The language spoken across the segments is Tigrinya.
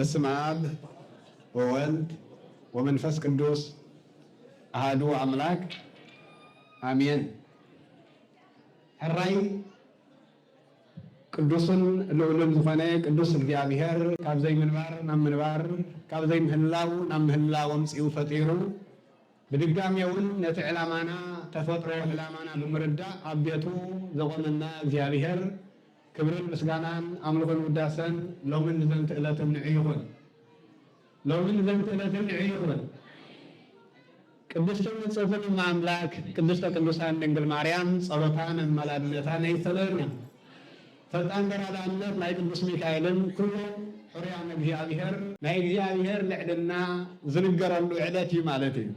በስመ አብ ወወልድ ወመንፈስ ቅዱስ አሐዱ አምላክ አሜን። ሕራይ ቅዱስን ልዑልን ዝኾነ ቅዱስ እግዚአብሔር ካብ ዘይምንባር ናብ ምንባር ካብ ዘይምህላው ናብ ምህላው ወምፂኡ ፈጢሩ ብድጋሚ እውን ነቲ ዕላማና ተፈጥሮ ዕላማና ብምርዳእ ኣብ ቤቱ ዘቆመና እግዚአብሔር ክብርን ምስጋናን ኣምልኾን ውዳሰን ሎምን ዘንቲ ዕለት ንዕ ይኹን። ሎምን ዘንቲ ዕለት ንዕ ይኹን። ቅድስት ንጽሕት አምላክ ቅድስተ ቅዱሳን ድንግል ማርያም ጸሎታን አማላድነታን ይተለርና ፈጣን ተራዳነት ናይ ቅዱስ ሚካኤልን ኩሉ ሕሩያን እግዚአብሔር ናይ እግዚአብሔር ልዕልና ዝንገረሉ ዕለት እዩ ማለት እዩ።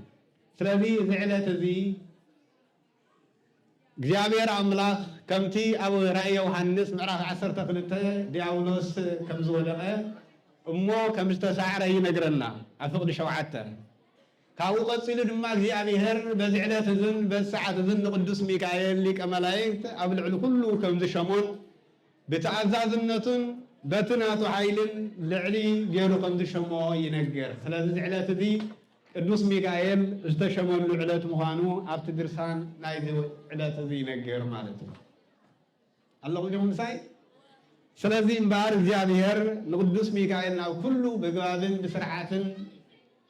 ስለዚ እዚ ዕለት እዚ እግዚአብሔር አምላክ ከምቲ ኣብ ራእየ ዮሐንስ ምዕራፍ 12 ዲያብሎስ ከም ዝወደቀ እሞ ከም ዝተሳዕረ ይነግረና ኣብ ፍቅዲ 7 ካብኡ ቀፂሉ ድማ እግዚአብሔር በዚ ዕለት እዝን በዚ ሰዓት እዝን ንቅዱስ ሚካኤል ሊቀ መላእክት ኣብ ልዕሊ ኩሉ ከም ዝሸሞን ብተኣዛዝነቱን በቲ ናቱ ሓይልን ልዕሊ ገይሩ ከም ዝሸሞ ይነገር። ስለዚ እዚ ዕለት እዚ ቅዱስ ሚካኤል ዝተሸመሉ ዕለት ምዃኑ ኣብቲ ድርሳን ናይዚ ዕለት እዚ ይነገር ማለት እዩ። ኣለኹ ዲኹም ሳይ ስለዚ እምበር እግዚአብሔር ንቅዱስ ሚካኤል ናብ ኩሉ ብግባብን ብስርዓትን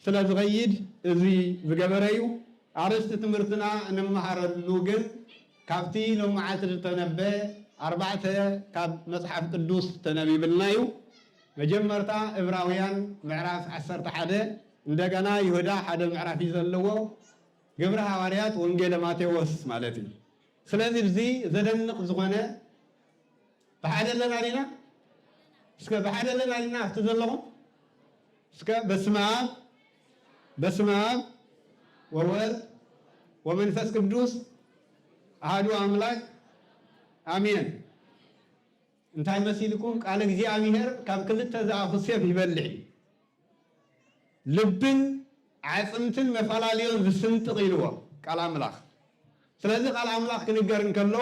ስለ ዝኸይድ እዚ ዝገበረ እዩ። ኣርእስቲ ትምህርትና እንመሃረሉ ግን ካብቲ ሎማዓት ዝተነበየ 4 ካብ መጽሓፍ ቅዱስ ተነቢብልና እዩ። መጀመርታ ዕብራውያን ምዕራፍ 11 እንደገና ይሁዳ ሓደ ምዕራፍ እዩ ዘለዎ ግብረ ሐዋርያት ወንጌለ ማቴዎስ ማለት እዩ። ስለዚ እዚ ዘደንቕ ዝኾነ ብሓደ ኣለና ዲና እስከ ብሓደ ኣለና ዲና ኣብቲ ዘለኹም እስከ በስመ አብ ወወልድ ወመንፈስ ቅዱስ አሐዱ አምላክ አሜን። እንታይ መሲልኩም ቃል እግዚአብሔር ካብ ክልተ ዝኣፉ ሰይፍ ይበልዕ ልብን ዓፅምትን መፈላለዮን ዝስንጥቕ ኢልዎ ቃል አምላክ። ስለዚ ቃል አምላክ ክንገር እንከሎ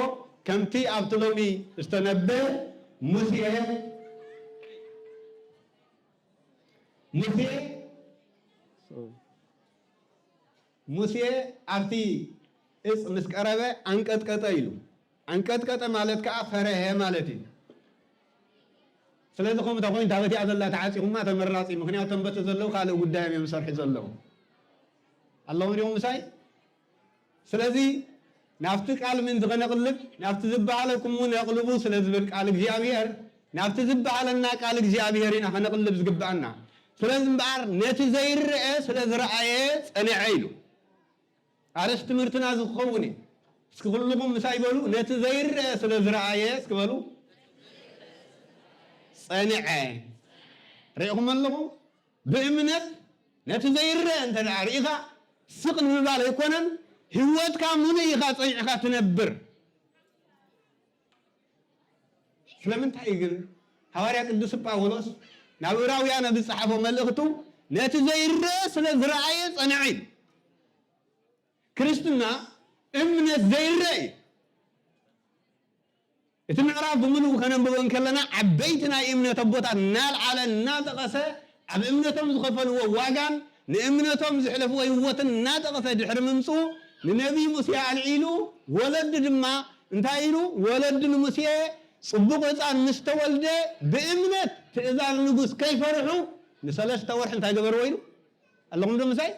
ከምቲ ኣብቲ ሎሚ ዝተነበየ ሙሴ ኣብቲ እፅ ምስ ቀረበ አንቀጥቀጠ ኢሉ አንቀጥቀጠ ማለት ከዓ ፈረሀ ማለት እዩ። ስለዚ ከምኡ ተኮይኑ ታበቲኣ ዘላ ተዓፂኹማ ተመራፂ ምክንያቱም በቲ ዘለው ካልእ ጉዳዮም እዮም ሰርሒ ዘለው ኣለዉ ዲኹም ምሳይ። ስለዚ ናብቲ ቃል ምን ዝኸነቕልብ ናብቲ ዝበሃለኩም እውን የቕልቡ ስለ ዝብል ቃል እግዚአብሔር ናብቲ ዝበሃለና ቃል እግዚአብሔር ኢና ከነቕልብ ዝግባአና። ስለዚ እምበኣር ነቲ ዘይርአ ስለ ዝረአየ ፀኒዐ ኢሉ ኣርእስቲ ትምህርትና ዝኸውን እዩ። እስኪ ኩልኩም ምሳይ በሉ ነቲ ዘይርአ ስለ ዝረአየ እስኪ በሉ ፀኒዐ። ሪኢኹም ኣለኹም ብእምነት ነቲ ዘይርአ እንተደኣ ርኢኻ ስቕ ንምባል ኣይኮነን ህይወትካ ሙሉእ ኢኻ ፀኒዕካ ትነብር። ስለምንታይ ግን ሐዋርያ ቅዱስ ጳውሎስ ናብ ዕብራውያን ብዝፀሓፎ መልእኽቱ ነቲ ዘይርአ ስለ ዝረአየ ፀኒዐ ኢሉ። ክርስትና እምነት ዘይርአ እዩ። እቲ ምዕራፍ ብምሉእ ከነንብቦ ከለና ዓበይቲ ናይ እምነት ኣቦታት እናልዓለ እናጠቐሰ ኣብ እምነቶም ዝኸፈልዎ ዋጋን ንእምነቶም ዝሕለፍዎ ህይወትን እናጠቐሰ ድሕሪ ምምፅኡ ንነቢይ ሙሴ ኣልዒሉ ወለዲ ድማ እንታይ ኢሉ ወለዲ ንሙሴ ፅቡቕ ህፃን ምስ ተወልደ ብእምነት ትእዛዝ ንጉስ ከይፈርሑ ንሰለስተ ወርሒ እንታይ ገበርዎ ኢሉ ኣለኹም ዶ ምሳይ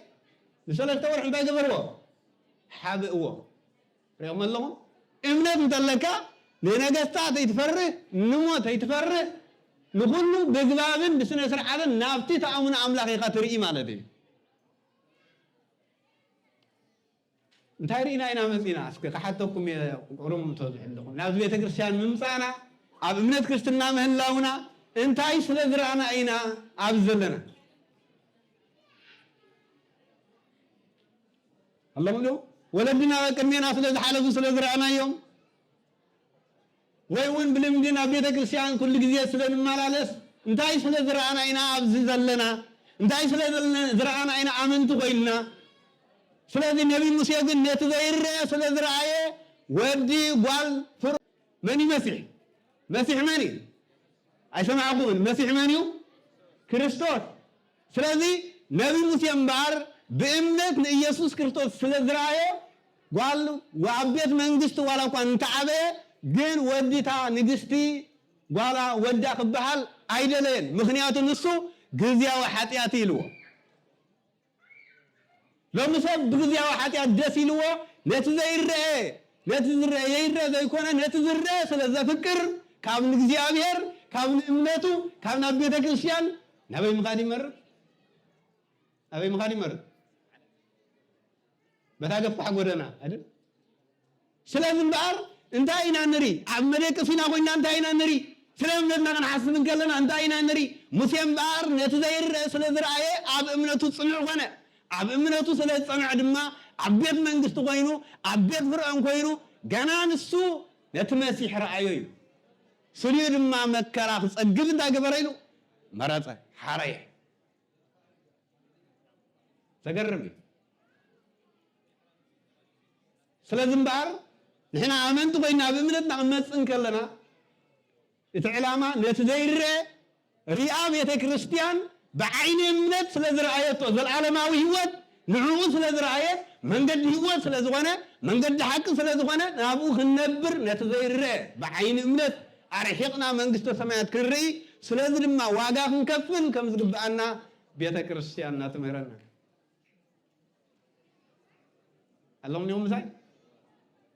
ንሰለስተ ወርሒ እንታይ ገበርዎ ሓብእዎ። ሪኦም ኣለኹም እምነት እንተለካ ንነገስታት ኣይትፈርህ ንሞት ኣይትፈርህ ንኩሉ ብግባብን ብስነ ስርዓትን ናብቲ ተኣሙነ ኣምላኽ ኢኻ ትርኢ ማለት እዩ። እንታይ ርኢና ኢና መፂና እስኪ ካሓተኩም ቁሩም ተዝሕልኹም ናብዚ ቤተ ክርስቲያን ምምፃእና ኣብ እምነት ክርስትና ምህላውና እንታይ ስለ ዝረአና ኢና ኣብዚ ዘለና ኣለኹም ዶ ወለድና ቅድሜና ስለ ዝሓለፉ ስለ ዝረአናዮም ወይ እውን ብልምድን ኣብ ቤተ ክርስቲያን ኩሉ ግዜ ስለ ንመላለስ እንታይ ስለ ዝረአና ኢና ኣብዚ ዘለና እንታይ ስለ ዝረአና ኢና ኣመንቲ ኮይልና። ስለዚ ነቢይ ሙሴ ግን ነቲ ዘይርአ ስለ ዝረአየ ወዲ ጓል ፍሩ መን ይመሲሕ መሲሕ መን እዩ ኣይሰማዕኩምን መሲሕ መን እዩ ክርስቶስ ስለዚህ ነብይ ሙሴ እምበር በእምነት ኢየሱስ ክርስቶስ ስለዝራየ ጓል ወአቤት መንግስት ዋላኳን ተዓበ ግን ወዲታ ንግስቲ ጓላ ወዳ ክበሃል አይደለን ምክንያቱም እሱ ግዚያው ኃጢአት ይልዎ ለምሰብ በግዚያው ኃጢአት ደስ ይልዎ ነትዘይረአ ነትዝረአ ዘይኮነ ነትዝረአ ስለዛ ፍቅር ካብ እግዚአብሔር ካብ እምነቱ ካብ ቤተ ክርስቲያን ነብይ ምኻድ ይመርጥ ነብይ ምኻድ ይመርጥ በታገፋ ጎደና አይደል ስለዚህ እምበር እንታይና ነሪ አመለከሲና ኮይና እንታይና ነሪ ስለምነና ከናሐስብን ከለና እንታይና ነሪ ሙሴ እምበር ነትዘይረአ ስለዝራየ አብ እምነቱ ጽኑዕ ሆነ አብ እምነቱ ስለጸንዕ ድማ አቤት መንግስት ኮይኑ አቤት ፍርዓን ኮይኑ ገና ንሱ ነትመሲሕ ረአዮ እዩ ስልዩ ድማ መከራ ክጸግብ እንዳገበረ ኢሉ መረፀ ሓረየ ተገርም ስለዚህ እምበር ንሕና ኣመንቲ ኮይና ብእምነትና ክመፅን ከለና እቲ ዕላማ ነቲ ዘይረአ ሪኣ ቤተ ክርስቲያን بعين እምነት ስለዝራአየቶ ዘላለማዊ ህይወት ንዕኡ ስለዝራአየ መንገዲ ህይወት ስለዝኾነ መንገዲ ሐቅ ስለዝኾነ ናብኡ ክንነብር ነቲ ዘይረአ بعين እምነት አርሒቅና መንግስተ ሰማያት ክንርኢ ስለዚህ ድማ ዋጋ ክንከፍል ከም ዝግባአና ቤተ ክርስቲያን እናትምህረና አላም ነው ምሳይ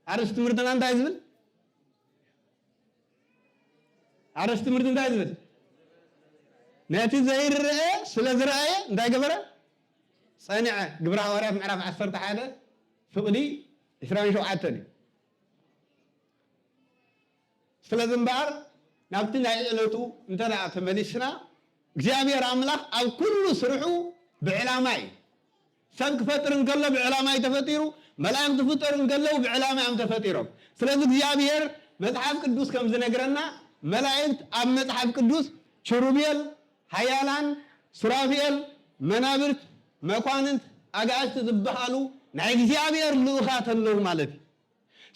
አርስት ትምህርትና እንታይ ዝብል አርስት ትምህርት እንታይ ዝብል ነቲ ዘይረአ ስለዝራአየ እንታይ ገበረ ጸኒዐ ግብረ ሐዋርያት ምዕራፍ 11 ፍቅዲ 27 ስለዚህ እምበር ናብቲ ናይ ዕለቱ እንተዳ ተመሊስና እግዚአብሔር አምላክ ኣብ ኩሉ ስርሑ ብዕላማ እዩ ሰብ ክፈጥር እንከሎ ብዕላማ እዩ ተፈጢሩ መላእክት ክፈጥሩ እንከሎ ብዕላማ እዮም ተፈጢሮም ስለዚህ እግዚአብሔር መጽሐፍ ቅዱስ ከም ዝነግረና መላእክት ኣብ መጽሐፍ ቅዱስ ኪሩቤል ሃያላን ሱራፌል መናብርት መኳንንት አጋዕዝት ዝበሃሉ ናይ እግዚአብሔር ልኡኻት ኣለዉ ማለት እዩ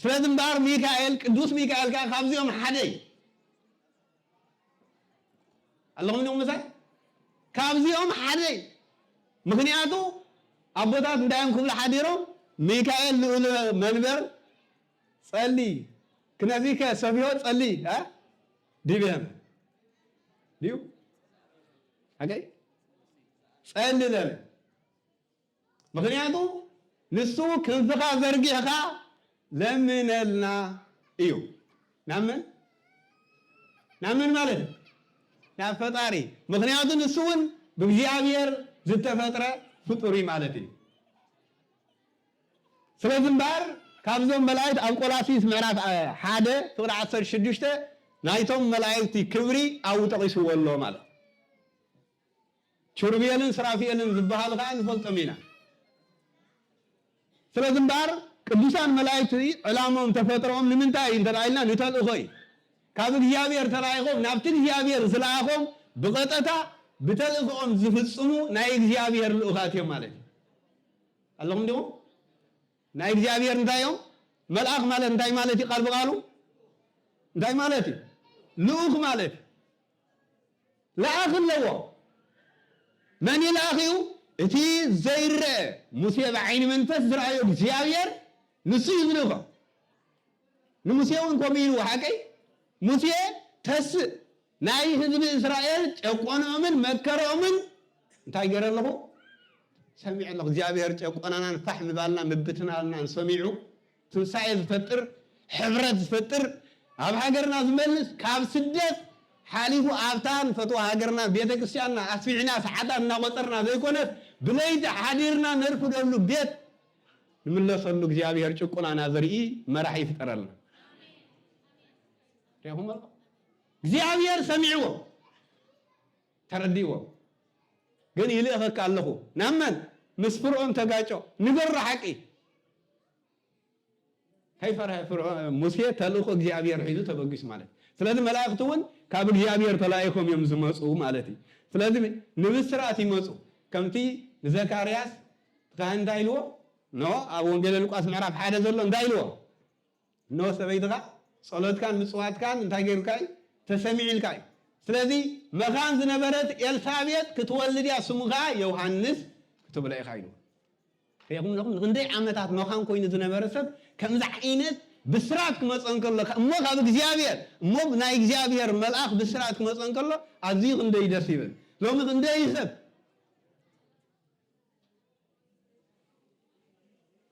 ስለዚህ እምበር ሚካኤል ቅዱስ ሚካኤል ካብዚኦም ሓደ ኣለኹም ነው ምሳይ ካብዚኦም ሓደ ምክንያቱ አቦታት እንዳይም ክብሉ ሓዲሮም ሚካኤል ልኡል መንበር ጸሊ ክነዚከ ሰብዮ ጸሊ ዲብየም ዲዩ አገይ ጸሊ ለለ ምክንያቱ ንሱ ክንፍኻ ዘርጊሕኻ ለምነልና እዩ ናምን ማለት ናብ ፈጣሪ ምክንያቱ ንሱውን ብእግዚአብሔር ዝተፈጥረ ፍጡሪ ማለት እዩ ስለዚህ እምበር ካብዞም መላእክት ኣብ ቆላሲስ ምዕራፍ 1 ፍቅዲ 16 ናይቶም መላእክቲ ክብሪ ኣብኡ ጠቂስዎ ኣሎ ማለት ኪሩቤልን ሱራፌልን ዝበሃሉ ከዓ ንፈልጦም ኢና ስለዚህ እምበር ቅዱሳን መላእክቲ ዕላሞም ተፈጥሮም ንምንታይ እንተራኢልና ንተልእኾ እዩ ካብ እግዚአብሔር ተራኢኾም ናብቲ እግዚአብሔር ዝለኣኾም ብቐጥታ بتلقون زفصمو ناي እግዚአብሔር ልኡኻት እዮም ማለት አለሁም ደግሞ ናይ እግዚአብሔር እንዳይው መልአክ ማለት እንዳይ ማለት ይቃል በቃሉ እንዳይ ማለት ልኡኽ ማለት ለአኽ ለዎ ማን ይላኺው እቲ ዘይረ ሙሴ በዓይን መንፈስ ዝራእዮ እግዚአብሔር ንሱ ይዝልኸ ንሙሴውን ኮሚኑ ሐቀይ ሙሴ ተስ ናይ ህዝብ እስራኤል ጨቆኖምን መከሮምን እንታይ ገረለሁ ሰሚዕ ለሁ እግዚአብሔር ጨቆናናን ፈሕም ባልና ምብትናልና ሰሚዑ ትንሳኤ ዝፈጥር ሕብረት ዝፈጥር ኣብ ሃገርና ዝመልስ ካብ ስደት ሓሊፉ ኣብታን ፈትዋ ሃገርና ቤተክርስቲያንና ኣስፊዕና ሰዓታትና ቆጠርና ዘይኮነት ብለይቲ ሓዲርና ነርፍደሉ ቤት ንምለሰሉ እግዚአብሔር ጨቆናና ዘርኢ መራሒ ይፍጠረልና ያሁን እግዚአብሔር ሰሚዕዎ ተረዲዎ ግን ይልእኸካ ኣለኹ ናመን ምስፍርኦም ተጋጮ ንገሩ ሓቂ ከይፈርሐ ሙሴ ተልእኮ እግዚአብሔር ሒዙ ተበጊስ ማለት ስለዚህ መላእክቱን ካብ እግዚአብሔር ተላኢኮም እዮም ዝመፁ ማለት እዩ ስለዚህ ንብስራት ይመፁ ከምቲ ዘካርያስ ካህን እንዳይልዎ ኖ ኣብ ወንጌል ሉቃስ ምዕራፍ 1 ዘሎ እንዳይልዎ ኖ ሰበይትካ ጸሎትካን ምጽዋትካን እንታይ ገይርካይ ተሰሚዕልካይ ስለዚህ መኻን ዝነበረት ኤልሳቤጥ ክትወልድ ያ ስሙ ከዓ ዮሐንስ ክትብለ ኢኻ ኢሉ ይኹም ክንደይ ዓመታት መኻን ኮይኑ ዝነበረ ሰብ ከምዚ ዓይነት ብስራት ክመፀን ከሎ እሞ ካብ እግዚአብሔር እሞ ናይ እግዚአብሔር መልአክ ብስራት ክመፀን ከሎ ኣዝዩ ክንደይ ደስ ይብል ሎሚ ክንደይ ሰብ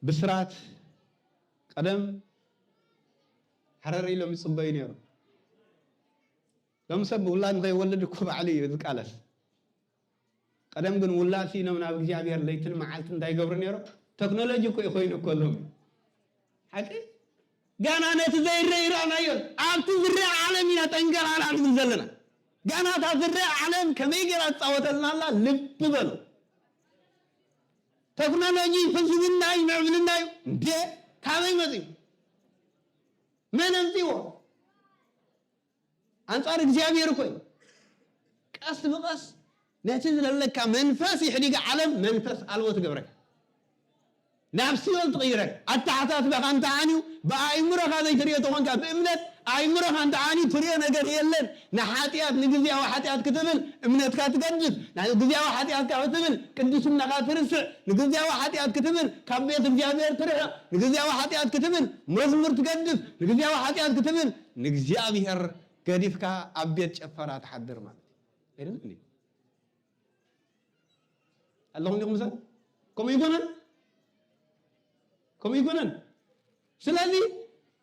ብስራት ቀደም حرر إلهم يصبين يا رب لم سب والله نغي ولد كوب علي ذكالس قدم قن والله فينا من أبو جابير ليت المعالت نداي قبرني يا رب تكنولوجي كوي خوين كلهم حتى قانا نتزير إيران أيون أنت زرع عالمين تنقل على من زلنا قانا تزرع عالم كم يقرأ تصوت لنا الله لببل تكنولوجي فسدنا ينعملنا ده كامل مزيد من أنتيوه أنصار እግዚአብሔር እኮ ቀስ በቀስ ነትዝለ ለካ መንፈስ ይሕዲግ ዓለም መንፈስ አልቦ ትገብረክ ናብሲውን ትغيرك አታዓታት በቃንተ ዓኒው በአይምሮኻ ዘይትሪዮ ተኾንካ በእምነት አይምሮኻ አንተ ዓኒ ትሪዮ ነገር የለን ንሓጢያት ንግዚያዊ ሓጢያት ክትብል እምነትካ ትገድፍ ንግዚያዊ ሓጢያት ክትብል ቅዱስናኻ ትርስዕ ንግዚያዊ ሓጢያት ክትብል ካብ ቤት እግዚአብሔር ትርሕቕ ንግዚያዊ ሓጢያት ክትብል መዝሙር ትገድፍ ንግዚያዊ ሓጢያት ክትብል ንግዚአብሔር ገዲፍካ ኣብ ቤት ጨፈራ ተሓድር ማለት አይደል እንዴ اللهم لكم مثلا كم يكونن ስለዚህ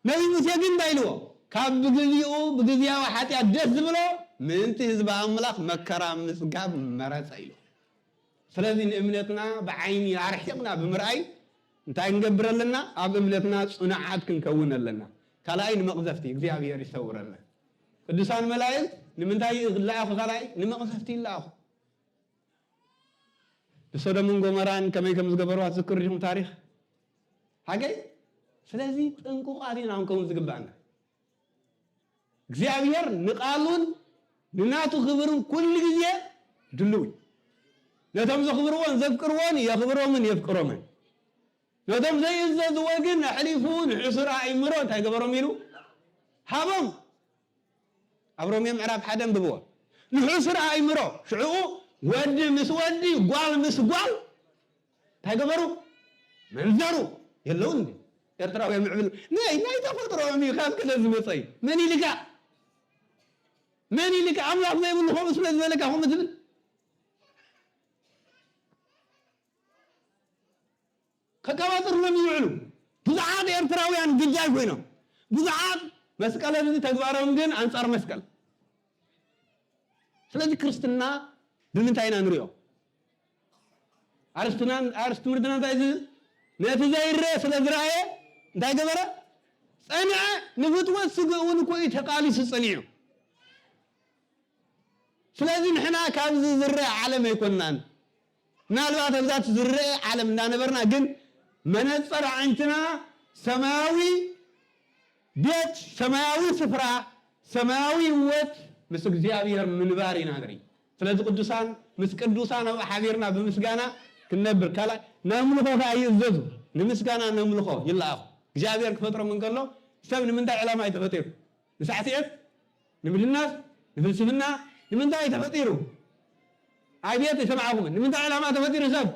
ነብይ ሙሴ ግን ባይልዎ ካብ ግዝኡ በግዚያው ኃጢአት ደስ ብሎ ምንት ህዝብ አምላክ መከራ ምጽጋብ መረጽ አይሉ ስለዚህ እምነትና በአይን ያርሕቅና በምርአይ እንታይ እንገብረልና ኣብ እምነትና ጽናዓት ክንከውነለና ካላይን መቅዘፍቲ እግዚአብሔር ይሰውረልና ቅዱሳን መላእክት ንምንታይ ይላኹ ካላይ ንመቅዘፍቲ ይላኹ በሶዶምን ጎሞራን ከመይ ከም ዝገበሩ አትዝክሩም ታሪክ ሃገይ ስለዚህ ጥንቁቃቲን አንከውን ዝግባና እግዚአብሔር ንቃሉን ንናቱ ክብርን ኩል ጊዜ ድልው ለተም ዘኽብርዎን ዘፍቅርዎን የኽብሮምን የፍቅሮምን ለተም ዘይዘዝ ወግን ሕሊፉን ዕስራ አይምሮ ታይገበሮም ይሉ ሃቦም አብሮም የምዕራፍ ሓደም ብብዎ ንዕስራ አይምሮ ሽዑ ወዲ ምስ ወዲ ጓል ምስ ጓል ታይገበሩ መንዘሩ የለውን ኤርትራው የምዕብል ናይ ተፈጥሮም ይኻብ ከለዝ መጽይ ምን ይልካ አምላክ ነው ይብሉ ሆም ስለዚህ በለካ ሆም ትብል ከቀባጥር ነው የሚውሉ ብዙዓት ኤርትራውያን ግጃይ ኮይኖም ብዙዓት መስቀል ለዚህ ተግባራውን ግን አንጻር መስቀል ስለዚህ ክርስትና ብምንታይና ንሪዮ አርስቱምርድና ታይዝ ነትዘይረ ስለዝራየ እንታይ ገበረ ጸንዐ ንፍትወት ስግኡን ኮይ ተቃሊስ ጸኒዑ ስለዚህ ንሕና ካብ ዝርአ ዓለም አይኮንናን ምናልባት ኣብዛት ዝርአ ዓለም እንዳነበርና ግን መነጽር ዓይንትና ሰማያዊ ቤት ሰማያዊ ስፍራ ሰማያዊ ህይወት ምስ እግዚአብሔር ምንባር ይናገሪ ስለዚህ ቅዱሳን ምስ ቅዱሳን ኣብ ሓቢርና ብምስጋና ክንነብር ካላ ናምልኾታ ይእዘዙ ንምስጋና ነምልኾ ይላኹ እግዚአብሔር ክፈጥሮ ምን ከሎ ሰብ ንምንታይ ዕላማ ይተፈጢሩ ንሳዕሲዕት ንምድናስ ንፍልስፍና ንምንታይ ተፈጢሩ አይቤት ይሰማعكم ንምንታይ ዕላማ ተፈጢሩ ሰብ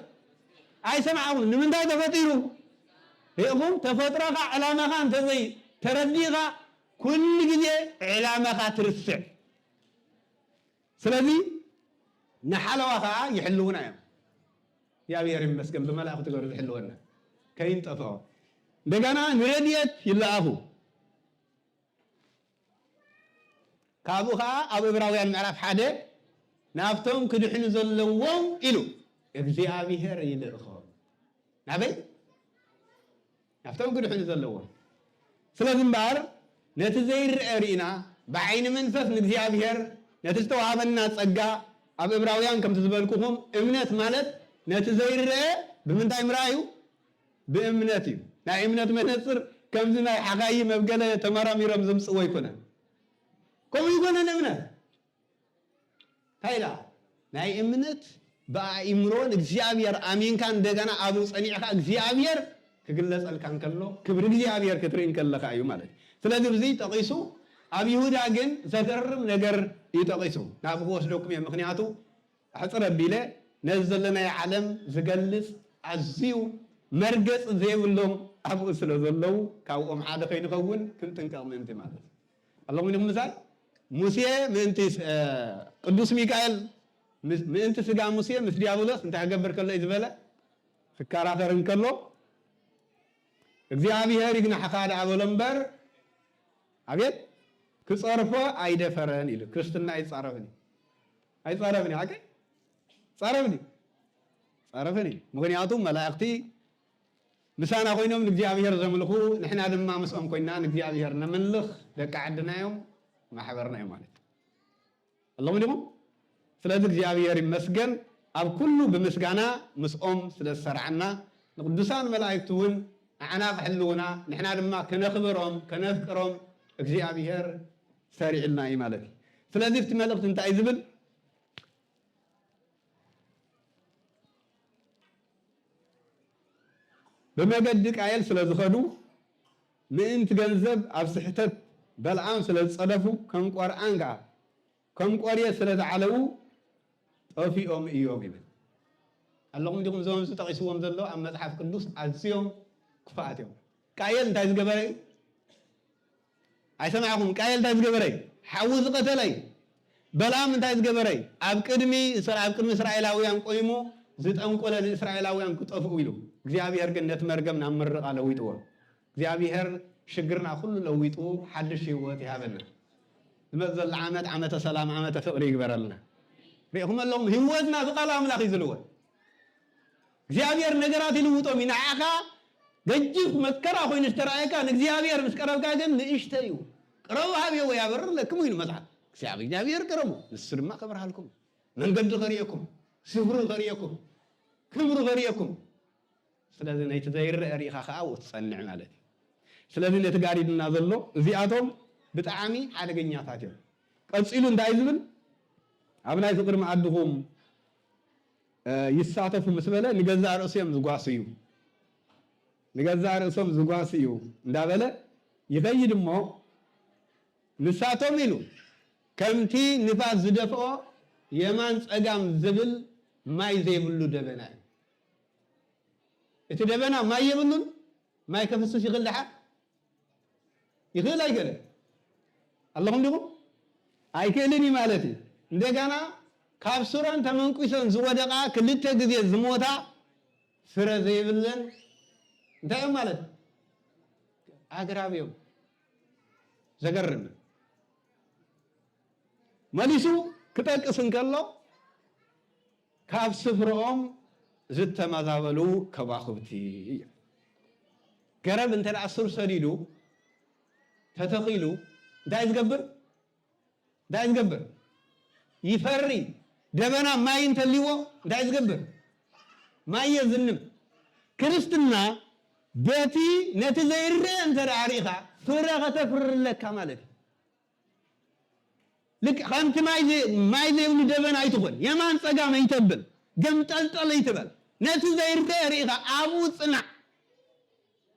አይሰማعكم ንምንታይ ተፈጢሩ ይኹም ተፈጥሮኻ ዕላማኻ እንተዘይ ተረዲኻ ኩል ጊዜ ዕላማኻ ትርስዕ ስለዚህ ንሓለዋኻ ይሕልውና እዮም እግዚአብሔር ይመስገን በመላእክት ገሩ ይሕልውና ከይንጠፈው እንደገና ንረድየት ይላኹ ካብኡኻ ኣብ ዕብራውያን ምዕራፍ 1 ናብቶም ክድሕኑ ዘለዎም ኢሉ እግዚአብሔር ይልእኹ ናበይ ናብቶም ክድሕኑ ዘለዎም ስለዚህ እምበር ነቲ ዘይርአ ርኢና ብዓይኒ መንፈስ ንእግዚአብሔር ነቲ ዝተዋሃበና ጸጋ ኣብ ዕብራውያን ከም ዝብልኩኹም እምነት ማለት ነቲ ዘይርአ ብምንታይ ምርኣዩ بእምነት እዩ ናይ እምነት መነጽር ከምዚ ናይ ሓጋይ መብገለ ተመራሚሮም ዘምጽዎ ይኮነን ከምኡ ይኮነን እምነት ታይላ ናይ እምነት በአእምሮን እግዚአብሔር አሚንካ እንደገና አቡ ጸኒዕካ እግዚአብሔር ክግለጸልካ እንከሎ ክብር እግዚአብሔር ክትሪን ከለካ እዩ ማለት ስለዚህ በዚህ ጠቂሱ ኣብ ይሁዳ ግን ዘገርም ነገር ይጠቂሱ ናብኡ ወስደኩም እየ ምክንያቱ ሕፅረ ኣቢለ ነዚ ዘለናይ ዓለም ዝገልፅ ኣዝዩ መርገፅ ዘይብሎም ኣብኡ ስለ ዘለው ካብኦም ሓደ ከይንኸውን ክንጥንቀቕ ምእንቲ ማለት ኣለኹም ኢልኩም ምሳል ሙሴ ምእንቲ ቅዱስ ሚካኤል ምእንቲ ስጋ ሙሴ ምስ ዲያብሎስ እንታይ ክገብር ከሎ እዩ ዝበለ ክከራከር እንከሎ እግዚአብሔር ይግናሕካ ዳበሎ እምበር ኣቤት ክፀርፎ ኣይደፈረን ኢሉ ክርስትና ኣይፃረፍኒ ሓቂ ፀረፍኒ ምክንያቱ መላእክቲ ምሳና ኮይኖም ንእግዚአብሔር ዘምልኹ ንሕና ድማ ምስኦም ኮይና ንእግዚአብሔር ነምልኽ ደቂ ዓድናዮም ማሕበርና እዮም ማለት ኣለኹም ዲኹም ስለዚ እግዚአብሔር ይመስገን ኣብ ኩሉ ብምስጋና ምስኦም ስለ ዝሰርዓና ንቅዱሳን መላእክቲ እውን ንዓና ክሕልውና ንሕና ድማ ከነኽብሮም ከነፍቅሮም እግዚአብሔር ሰሪዕልና እዩ ማለት እዩ ስለዚ እቲ መልእክቲ እንታይ ዝብል بمجد قايل سلازخدو ምእንቲ ገንዘብ ኣብ ስሕተት በልዓም ስለዝፀለፉ ከም ቆርዓን ከዓ ከም ቆርየ ስለዝዓለዉ ጠፊኦም እዮም ይብል ኣለኹም ዲኹም እዞም ዝጠቂስዎም ዘሎ ኣብ መፅሓፍ ቅዱስ ኣዝዮም ክፉኣት እዮም ቃየል እንታይ ዝገበረ ኣይሰማዕኩም ቃየል እንታይ ዝገበረ ሓዊ ዝቀተለ በልዓም እንታይ ዝገበረ ኣብ ቅድሚ እስራኤላውያን ቆይሙ ዝጠንቆለ ንእስራኤላውያን ክጠፍኡ ኢሉ እግዚአብሔር ግን ነቲ መርገም ናብ ምርቃ ለዊጥዎ እግዚአብሔር ሽግርና ኩሉ ለዊጡ ሓድሽ ህይወት ይሃበና ዝመፅእ ዓመት ዓመተ ሰላም ዓመተ ፍቅሪ ይግበረልና ሪኢኹም ኣለኹም ህይወትና ብቃል ኣምላኽ ይዝልዎ እግዚአብሔር ነገራት ይልውጦም ይንዓኻ ገጅፍ መከራ ኮይኑ ዝተረኣየካ ንእግዚአብሔር ምስ ቀረብካ ግን ንእሽተ እዩ ቅረቡ ሃብዮ ያበርር ለክሙ ኢሉ መፅሓፍ እግዚአብሔር ቅረቡ ንሱ ድማ ከብርሃልኩም መንገዲ ከሪአኩም ስፍሩ ከሪአኩም ክብሩ ከሪአኩም ስለዚ ነይቲ ዘይርአ ሪኢኻ ከዓ ወትፀንዕ ማለት እዩ ስለዚ ነቲ ጋሪድና ዘሎ እዚኣቶም ብጣዕሚ ሓደገኛታት እዮም ቀፂሉ እንታይ ዝብል ኣብ ናይ ፍቅሪ መኣድኹም ይሳተፉ ምስ በለ ንገዛእ ርእሶም ዝጓሱ እዩ እንዳበለ ይኸይድ እሞ ንሳቶም ኢሉ ከምቲ ንፋስ ዝደፍኦ የማን ፀጋም ዝብል ማይ ዘይብሉ ደበና እዩ እቲ ደበና ማይ የብሉን ማይ ከፍስስ ይኽእል ድሓ ይኽእል ኣይክእልን ኣለኹም ዲኹም ኣይክእልን እዩ ማለት እዩ እንደገና ካብ ሱረን ተመንቂሶን ዝወደቃ ክልተ ግዜ ዝሞታ ፍረ ዘይብለን እንታይ እዮም ማለት ኣግራብ እዮም ዘገርም መሊሱ ክጠቅስ እንከሎ ካብ ስፍርኦም ዝተመዛበሉ ከዋኽብቲ ገረብ እንተደኣ ሱር ሰዲዱ ተተኺሉ እንታይ ዝገብር ይፈሪ ደበና ማይ እንተልይዎ እንታይ ዝገብር ማይ የዝንም ክርስትና በቲ ነቲ ዘይርአ እንተደኣ ሪኢኻ ፍረ ከተፍርለካ ማለት እዩ ልክ ከምቲ ማይ ዘይብሉ ደበና ኣይትኾን የማን ፀጋም ኣይተብል ገምጠልጠል ኣይትበል ነቲ ዘይርአ ሪኢኻ ኣብኡ ፅናዕ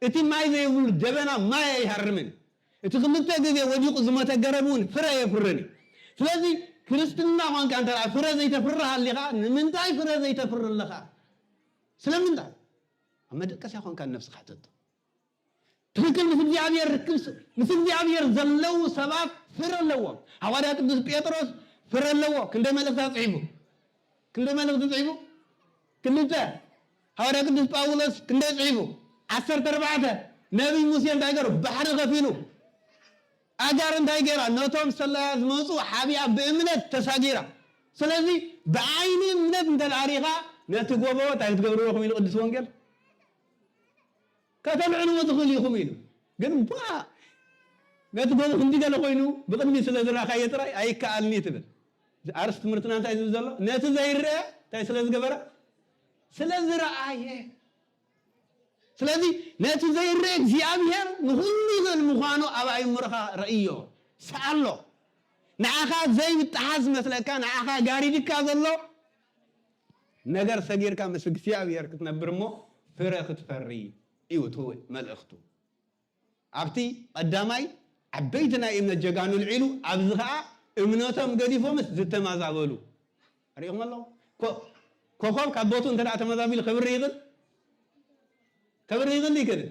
እቲ ማይ ዘይብሉ ደበና ማይ ኣይሃርምን እቲ ክልተ ግዜ ወዲቑ ዝሞተ ገረብ እውን ፍረ የፍርን ስለዚ ክርስትና ኮንካ እንተደኣ ፍረ ዘይተፍርህ ኣሊኻ ንምንታይ ፍረ ዘይተፍር ኣለኻ ስለምንታይ ኣብ መደቀስያ ኮንካ ነፍስኻ ተቶ ትክክል ምስ እግዚአብሔር ዘለው ሰባት ፍረ ኣለዎም ሓዋርያ ቅዱስ ጴጥሮስ ፍረ ኣለዎ ክንደይ መልእክታት ፅሒፉ ክልተ ሓዋርያ ቅዱስ ጳውሎስ ክንደይ ፅሒፉ 14 ነቢይ ሙሴ እንታይ ገይሩ ባሕሪ ከፊሉ ኣጋር እንታይ ገይራ ነቶም ሰላያ ዝመፁ ሓቢኣ ብእምነት ተሳጊራ ስለዚ ብዓይኒ እምነት እንተልዓሪኻ ነቲ ጎቦ እንታይ ክትገብርዎም ኢሉ ቅዱስ ወንጌል ከተልዕልዎ ትኽእሉ ኢኹም ኢሉ ግን ነቲ ጎቦ ክንዲ ገለ ኮይኑ ብቅድሚ ስለ ዝረኣኻዮ ጥራይ ኣይከኣልኒ ትብል ኣርስቲ ትምህርትና እንታይ ዝብል ዘሎ ነቲ ዘይርአ እንታይ ስለ ዝገበረ ስለ ዝረኣየ ስለዚ ነቲ ዘይርአ እግዚአብሔር ንኹሉ ይኽእል ምዃኑ ኣብ ኣእምሮኻ ረእዮ ሰኣሎ ንዓኻ ዘይብጣሓስ መስለካ ንዓኻ ጋሪድካ ዘሎ ነገር ሰጊርካ ምስ እግዚአብሔር ክትነብር እሞ ፍረ ክትፈሪ እዩ እቲ መልእኽቱ ኣብቲ ቀዳማይ عبيتنا إمنا الجقانو العلو أبزغاء إمناتهم قديفهم زتمازابلو أريهم الله كوكب كبوتو انت لا تمازابيل خبر لي كده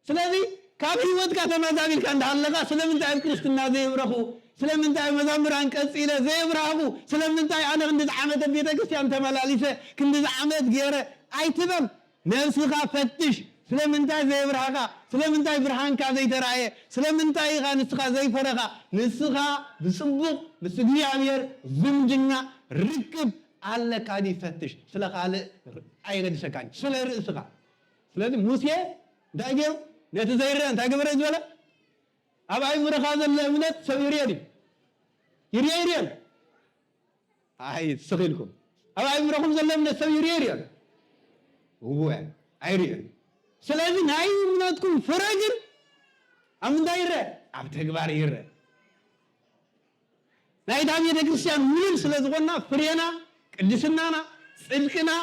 سلازي كاب هيوت كتمازابيل كان دهلقا سلام تاع كريستنا زي برخو سلام تاع مزامران قصيله زي برخو سلام تاع انا كنت عمد بيت كريستيان تملاليسه كنت عمد غيره ايتبم نفسك فتش سلام تاع زي برخا سلام تاع برهان كا زي تراي سلام تاع غانسخا زي فرخا نسخا بسبق بسغيامير زمجنا ركب على كادي فتش سلا قال اي غد سكان سلا رسخا سلازي موسى دايو نتزيرن تاغبر زولا اباي مرخازل لمنت سويريدي يريريان اي سخيلكم اباي مرخم زلمنا سويريريان هو ايريان سلازي ناي مناتكم فراجل ام دايره اب تغبار يره ناي دامي دكريستيان مين سلازغنا فرينا قدسنانا صدقنا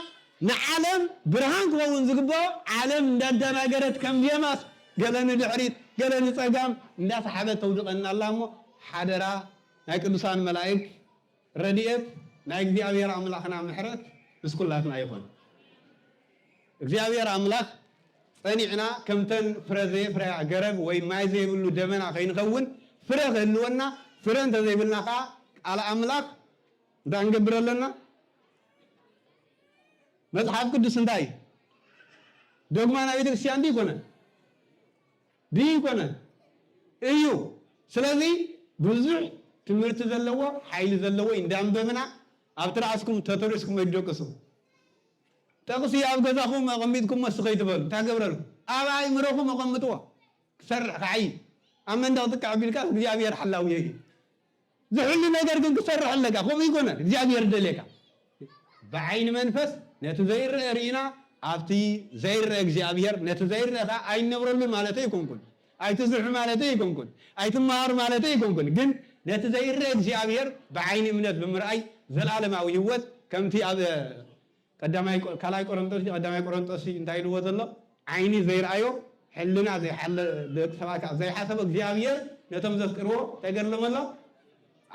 نعلم برهان كون زغبو عالم ندنا غرت كم يماس قالن دحريت قالن صقام اندا صحابه توجقنا اللهم حدرا ناي قدسان ملائك رديت ناي እግዚአብሔር አምላክና ምሕረት እስኩላትና ይሁን እግዚአብሔር አምላክ ጸኒዕና ከምተን ፍረዘ ፍራ ገረብ ወይ ማይ ዘይብሉ ደመና ከይንኸውን ፍረ ከልወና ፍረ እንተ ዘይብልና ቃል አምላክ እንዳንገብረለና መጽሐፍ ቅዱስ እንታይ ዶግማና ቤተክርስቲያን ዲኮነ እዩ ስለዚህ ብዙ ትምህርት ዘለዎ ኃይል ዘለዎ እንዳንበብና ኣብትራስኩም ተተርስኩም ይደቅሱ ተቅሲ ኣብ ገዛኹም መቀሚጥኩም መስኸይ ትበሉ ታገብረሉ ኣባይ ምረኹም መቀምጥዋ ክሰርሕ ከዓይ ኣብ መንደቕ ትካዕ ቢልካ እግዚአብሔር ሓላዊ እዩ ዝሕሉ ነገር ግን ክሰርሕ ኣለካ ከምኡ ይኮነ እግዚአብሔር ደሌካ بعين منفس نتزير رينا أبتي زير إخزابير نتزير ذا أي نبرل مالتي يكون أي تزرع مالتي يكون أي تمار مالتي يكون جن نتزير إخزابير بعين منت بمرأي زلالة أو يوت كم تي أب قدامي كلاي كورنتوسي قدامي كورنتوسي انتهي الوت الله عيني زير أيو حلنا زي حل سواك زي حسب إخزابير نتم ذكره تجر لهم الله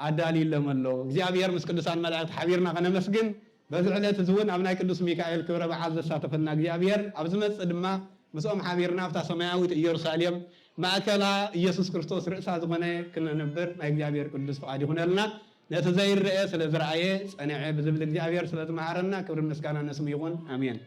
عدالي لهم الله إخزابير مسكدسان ملاك حبيرنا خنا مسجن بزعلت زون أبناء قدوس ميكائيل كبر بعز الساتفنا እግዚአብሔር أبزمت صدما مسؤوم حبيرنا فتا سماويت ኢየሩሳሌም ማእከላ ኢየሱስ ክርስቶስ ርእሳ ዝኾነ ክንነብር ናይ እግዚአብሔር ቅዱስ ፈቃድ ይሁነልና ነቲ ዘይርአ ስለ ዝረአየ ጸኒዐ ብዝብል እግዚአብሔር ስለ ዝመሃረና ክብሪ ምስጋና ንስሙ ይሁን አሜን